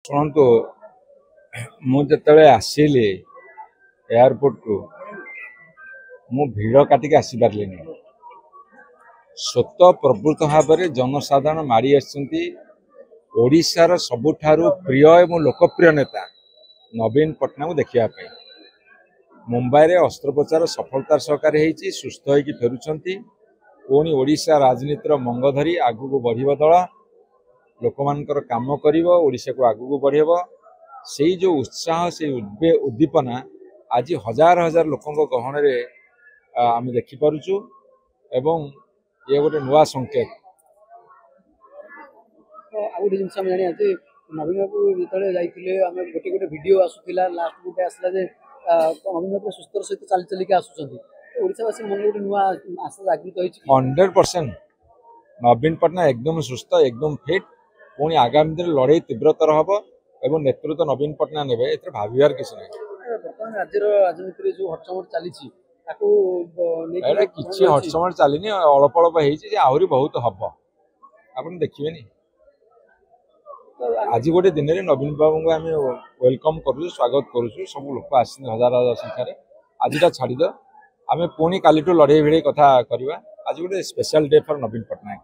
शुणु मुझे आसिली एयरपोर्ट को मु भीड़ काटिक आसी पारे स्वत प्रवृत्त भाव में जनसाधारण माड़ी आशार सबुठारु प्रिय एवं लोकप्रिय नेता नवीन पट्टनायक देखापी मुंबई रे अस्त्रोपचार सफलतार सहकारी होती सुस्थ होकर फेरुंट पुणी ओडिशा राजनीतिर मंग धरी आगू बढ़ दल लोक मानकर काम करिशा को आगू बढ़ेब से जो उत्साह से उद्दीपना आज हजार हजार लोकों गहन आम देखिपुचु एवं ये गोटे नुआ संकेत गोटे जिन जानी नवीन बाबू जो जाते गोटे गोटे भिड आसूला लास्ट गोटे आसला नवीन बाबू सुस्थ सहित चली चलिक आसुचावासी मन गोटे नुआ आशा जागृत हो 100% नवीन पट्टनायक एकदम सुस्थ एकदम फिट पुणी आगामी दिन लड़ाई तीव्रतर हम एवं नेतृत्व नवीन पट्टनायक ने ए भावार किसी ना बर्तमान राज्य राजनीति जो हटचमट चली किसी हटचमट चलनी अल्प अल्प आहरी बहुत हम आप देखिए आज गोटे दिन में नवीन बाबू को आम वेलकम करूँ स्वागत करुँ सब लोक आस हजार हजार संख्यार आज छाड़ आम पुणी काली लड़े भिड़े कथा करवा आज गोटे special day for Naveen Patnaik.